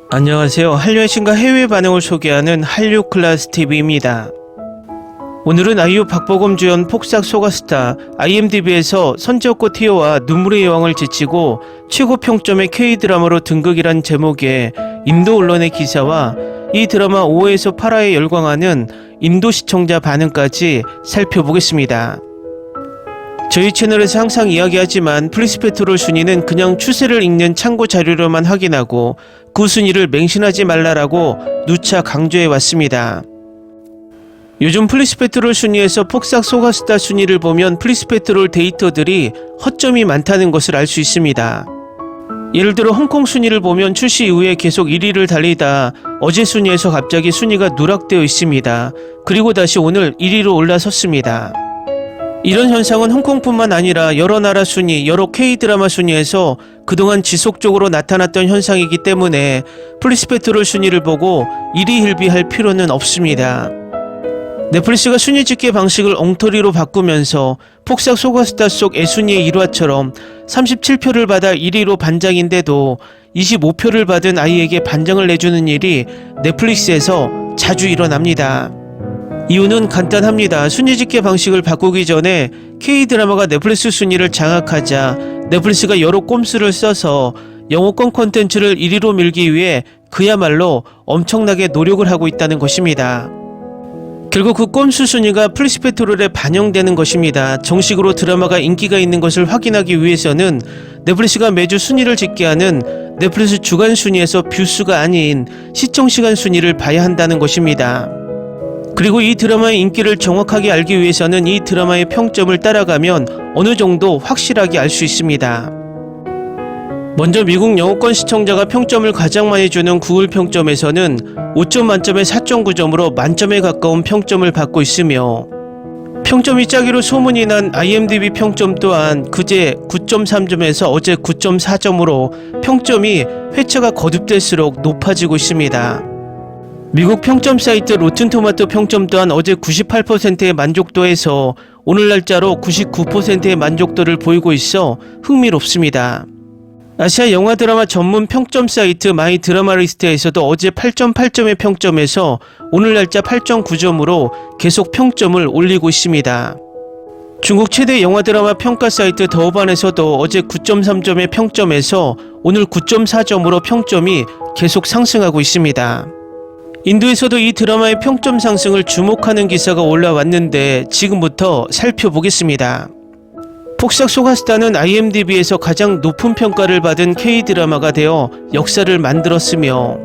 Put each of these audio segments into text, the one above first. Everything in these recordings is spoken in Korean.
안녕하세요. 한류의 신과 해외 반응을 소개하는 한류클라스TV입니다. 오늘은 아이유 박보검 주연 폭삭 소가스타 IMDb에서 선지엽고 티오와 눈물의 여왕을 제치고 최고 평점의 K드라마로 등극이란 제목의 인도 언론의 기사와 이 드라마 5에서 8화에 열광하는 인도 시청자 반응까지 살펴보겠습니다. 저희 채널에서 항상 이야기하지만 플리스페트롤 순위는 그냥 추세를 읽는 참고 자료로만 확인하고 그 순위를 맹신하지 말라라고 누차 강조해 왔습니다. 요즘 플리스페트롤 순위에서 폭삭 소가스타 순위를 보면 플리스페트롤 데이터들이 허점이 많다는 것을 알 수 있습니다. 예를 들어 홍콩 순위를 보면 출시 이후에 계속 1위를 달리다 어제 순위에서 갑자기 순위가 누락되어 있습니다. 그리고 다시 오늘 1위로 올라섰습니다. 이런 현상은 홍콩뿐만 아니라 여러 나라 순위, 여러 K드라마 순위에서 그동안 지속적으로 나타났던 현상이기 때문에 플리스페트롤 순위를 보고 일희일비할 필요는 없습니다. 넷플릭스가 순위 집계 방식을 엉터리로 바꾸면서 폭삭 소가스타 속 애순이의 1화처럼 37표를 받아 1위로 반장인데도 25표를 받은 아이에게 반장을 내주는 일이 넷플릭스에서 자주 일어납니다. 이유는 간단합니다. 순위 집계 방식을 바꾸기 전에 K드라마가 넷플릭스 순위를 장악하자 넷플릭스가 여러 꼼수를 써서 영어권 콘텐츠를 1위로 밀기 위해 그야말로 엄청나게 노력을 하고 있다는 것입니다. 결국 그 꼼수 순위가 플리스페트롤에 반영되는 것입니다. 정식으로 드라마가 인기가 있는 것을 확인하기 위해서는 넷플릭스가 매주 순위를 집계하는 넷플릭스 주간 순위에서 뷰수가 아닌 시청시간 순위를 봐야 한다는 것입니다. 그리고 이 드라마의 인기를 정확하게 알기 위해서는 이 드라마의 평점을 따라가면 어느 정도 확실하게 알 수 있습니다. 먼저 미국 영어권 시청자가 평점을 가장 많이 주는 구글 평점에서는 5점 만점에 4.9점으로 만점에 가까운 평점을 받고 있으며 평점이 짜기로 소문이 난 IMDb 평점 또한 그제 9.3점에서 어제 9.4점으로 평점이 회차가 거듭될수록 높아지고 있습니다. 미국 평점 사이트 로튼토마토 평점 또한 어제 98%의 만족도에서 오늘 날짜로 99%의 만족도를 보이고 있어 흥미롭습니다. 아시아 영화 드라마 전문 평점 사이트 마이 드라마 리스트에서도 어제 8.8점의 평점에서 오늘 날짜 8.9점으로 계속 평점을 올리고 있습니다. 중국 최대 영화 드라마 평가 사이트 더우반에서도 어제 9.3점의 평점에서 오늘 9.4점으로 평점이 계속 상승하고 있습니다. 인도에서도 이 드라마의 평점 상승을 주목하는 기사가 올라왔는데 지금부터 살펴보겠습니다. 폭삭 소가스타는 IMDb에서 가장 높은 평가를 받은 K드라마가 되어 역사를 만들었으며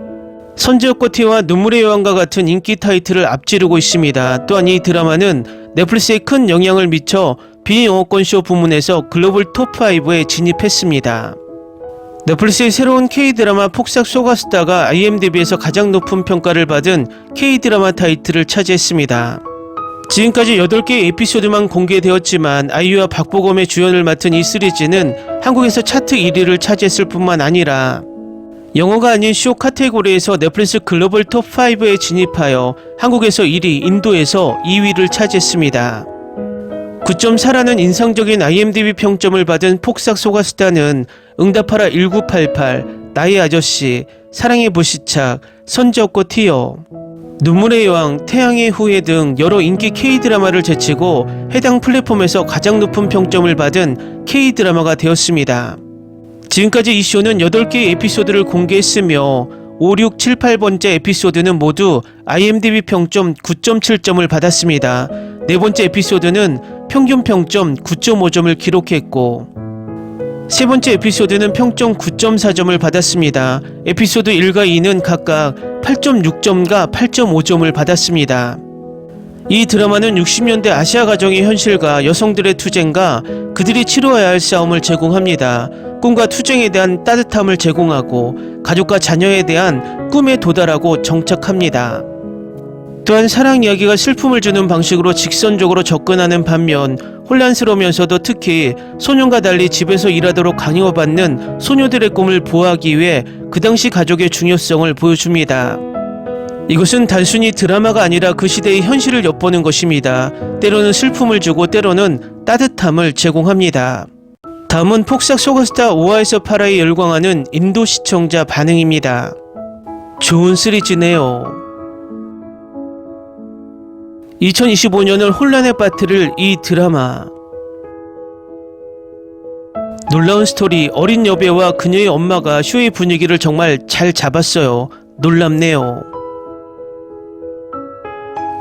선지엽고 티오와 눈물의 여왕과 같은 인기 타이틀을 앞지르고 있습니다. 또한 이 드라마는 넷플릭스에 큰 영향을 미쳐 비영어권 쇼 부문에서 글로벌 톱5에 진입했습니다. 넷플릭스의 새로운 K드라마 폭삭 소가스타가 IMDb에서 가장 높은 평가를 받은 K드라마 타이틀을 차지했습니다. 지금까지 8개의 에피소드만 공개되었지만 아이유와 박보검의 주연을 맡은 이 시리즈는 한국에서 차트 1위를 차지했을 뿐만 아니라 영어가 아닌 쇼 카테고리에서 넷플릭스 글로벌 톱5에 진입하여 한국에서 1위, 인도에서 2위를 차지했습니다. 9.4라는 인상적인 IMDb 평점을 받은 폭삭 소가스타는 응답하라 1988, 나의 아저씨, 사랑의 불시착, 선지엽고 티오, 눈물의 여왕, 태양의 후예 등 여러 인기 K드라마를 제치고 해당 플랫폼에서 가장 높은 평점을 받은 K드라마가 되었습니다. 지금까지 이 쇼는 8개의 에피소드를 공개했으며 5, 6, 7, 8번째 에피소드는 모두 IMDb 평점 9.7점을 받았습니다. 네 번째 에피소드는 평균 평점 9.5점을 기록했고 세 번째 에피소드는 평점 9.4점을 받았습니다. 에피소드 1과 2는 각각 8.6점과 8.5점을 받았습니다. 이 드라마는 60년대 아시아 가정의 현실과 여성들의 투쟁과 그들이 치러야 할 싸움을 제공합니다. 꿈과 투쟁에 대한 따뜻함을 제공하고 가족과 자녀에 대한 꿈에 도달하고 정착합니다. 또한 사랑 이야기가 슬픔을 주는 방식으로 직선적으로 접근하는 반면 혼란스러우면서도 특히 소년과 달리 집에서 일하도록 강요받는 소녀들의 꿈을 보호하기 위해 그 당시 가족의 중요성을 보여줍니다. 이것은 단순히 드라마가 아니라 그 시대의 현실을 엿보는 것입니다. 때로는 슬픔을 주고 때로는 따뜻함을 제공합니다. 다음은 폭삭 소가스타 5화에서 8화에 열광하는 인도 시청자 반응입니다. 좋은 시리즈네요. 2025년을 혼란에 빠뜨릴 이 드라마. 놀라운 스토리, 어린 여배우와 그녀의 엄마가 쇼의 분위기를 정말 잘 잡았어요. 놀랍네요.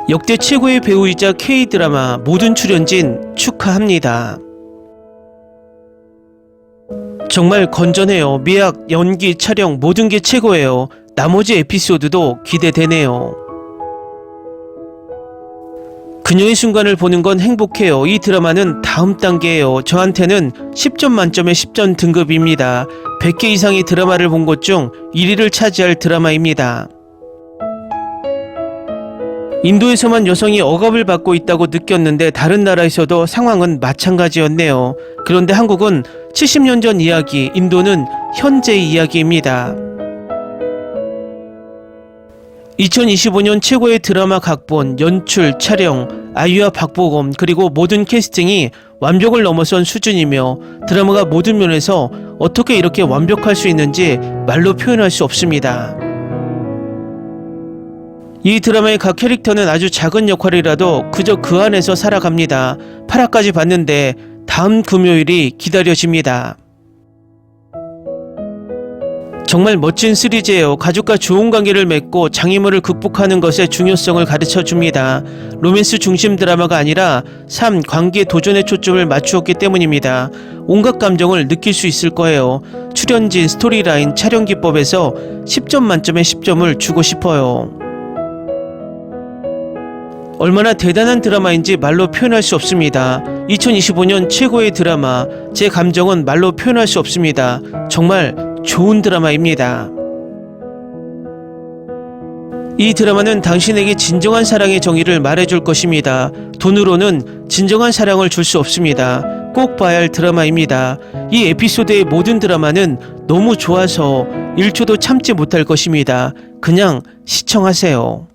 역대 최고의 배우이자 K드라마 모든 출연진 축하합니다. 정말 건전해요. 미학, 연기, 촬영 모든 게 최고예요. 나머지 에피소드도 기대되네요. 그녀의 순간을 보는 건 행복해요. 이 드라마는 다음 단계예요. 저한테는 10점 만점에 10점 등급입니다. 100개 이상의 드라마를 본 것 중 1위를 차지할 드라마입니다. 인도에서만 여성이 억압을 받고 있다고 느꼈는데 다른 나라에서도 상황은 마찬가지였네요. 그런데 한국은 70년 전 이야기, 인도는 현재의 이야기입니다. 2025년 최고의 드라마 각본, 연출, 촬영, 아이유와 박보검 그리고 모든 캐스팅이 완벽을 넘어선 수준이며 드라마가 모든 면에서 어떻게 이렇게 완벽할 수 있는지 말로 표현할 수 없습니다. 이 드라마의 각 캐릭터는 아주 작은 역할이라도 그저 그 안에서 살아갑니다. 8화까지 봤는데 다음 금요일이 기다려집니다. 정말 멋진 시리즈예요. 가족과 좋은 관계를 맺고 장애물을 극복하는 것의 중요성을 가르쳐줍니다. 로맨스 중심 드라마가 아니라 삶, 관계, 도전에 초점을 맞추었기 때문입니다. 온갖 감정을 느낄 수 있을 거예요. 출연진, 스토리라인, 촬영 기법에서 10점 만점에 10점을 주고 싶어요. 얼마나 대단한 드라마인지 말로 표현할 수 없습니다. 2025년 최고의 드라마, 제 감정은 말로 표현할 수 없습니다. 정말 좋은 드라마입니다. 이 드라마는 당신에게 진정한 사랑의 정의를 말해줄 것입니다. 돈으로는 진정한 사랑을 줄 수 없습니다. 꼭 봐야 할 드라마입니다. 이 에피소드의 모든 드라마는 너무 좋아서 1초도 참지 못할 것입니다. 그냥 시청하세요.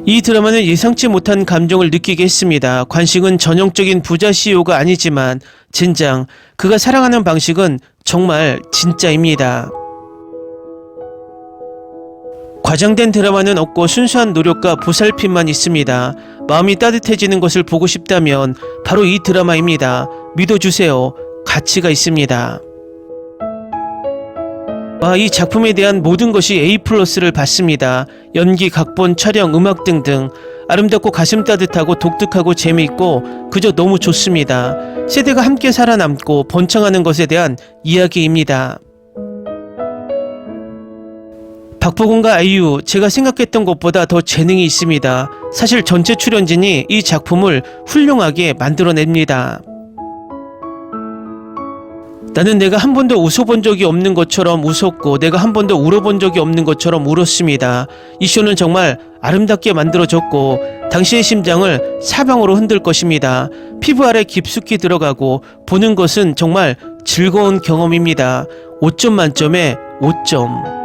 이 드라마는 예상치 못한 감정을 느끼게 했습니다. 관식은 전형적인 부자 CEO가 아니지만 젠장, 그가 살아가는 방식은 정말 진짜입니다. 과장된 드라마는 없고 순수한 노력과 보살핌만 있습니다. 마음이 따뜻해지는 것을 보고 싶다면 바로 이 드라마입니다. 믿어주세요. 가치가 있습니다. 이 작품에 대한 모든 것이 A+를 받습니다. 연기, 각본, 촬영, 음악 등등 아름답고 가슴 따뜻하고 독특하고 재미있고 그저 너무 좋습니다. 세대가 함께 살아남고 번창하는 것에 대한 이야기입니다. 박보검과 아이유, 제가 생각했던 것보다 더 재능이 있습니다. 사실 전체 출연진이 이 작품을 훌륭하게 만들어냅니다. 나는 내가 한 번도 웃어본 적이 없는 것처럼 웃었고 내가 한 번도 울어본 적이 없는 것처럼 울었습니다. 이 쇼는 정말 아름답게 만들어졌고 당신의 심장을 사방으로 흔들 것입니다. 피부 아래 깊숙이 들어가고 보는 것은 정말 즐거운 경험입니다. 5점 만점에 5점.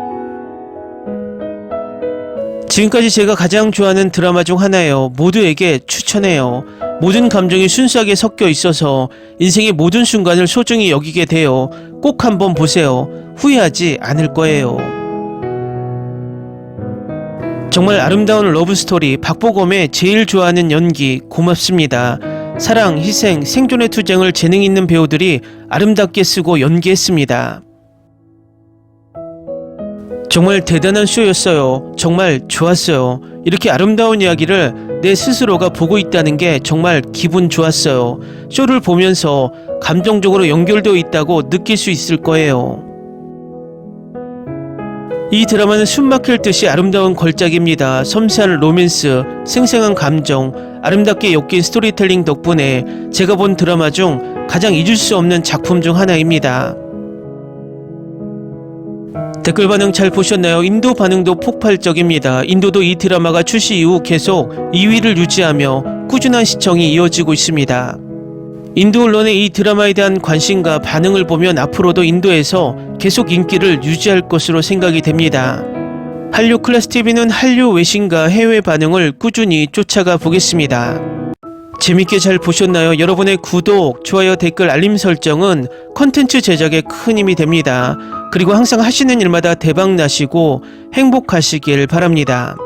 지금까지 제가 가장 좋아하는 드라마 중 하나예요. 모두에게 추천해요. 모든 감정이 순수하게 섞여 있어서 인생의 모든 순간을 소중히 여기게 돼요. 꼭 한번 보세요. 후회하지 않을 거예요. 정말 아름다운 러브스토리, 박보검의 제일 좋아하는 연기, 고맙습니다. 사랑, 희생, 생존의 투쟁을 재능 있는 배우들이 아름답게 쓰고 연기했습니다. 정말 대단한 쇼였어요. 정말 좋았어요. 이렇게 아름다운 이야기를 내 스스로가 보고 있다는 게 정말 기분 좋았어요. 쇼를 보면서 감정적으로 연결되어 있다고 느낄 수 있을 거예요. 이 드라마는 숨막힐 듯이 아름다운 걸작입니다. 섬세한 로맨스, 생생한 감정, 아름답게 엮인 스토리텔링 덕분에 제가 본 드라마 중 가장 잊을 수 없는 작품 중 하나입니다. 댓글 반응 잘 보셨나요? 인도 반응도 폭발적입니다. 인도도 이 드라마가 출시 이후 계속 2위를 유지하며 꾸준한 시청이 이어지고 있습니다. 인도 언론의 이 드라마에 대한 관심과 반응을 보면 앞으로도 인도에서 계속 인기를 유지할 것으로 생각이 됩니다. 한류 클래스TV는 한류 외신과 해외 반응을 꾸준히 쫓아가 보겠습니다. 재밌게 잘 보셨나요? 여러분의 구독, 좋아요, 댓글, 알림 설정은 컨텐츠 제작에 큰 힘이 됩니다. 그리고 항상 하시는 일마다 대박 나시고 행복하시길 바랍니다.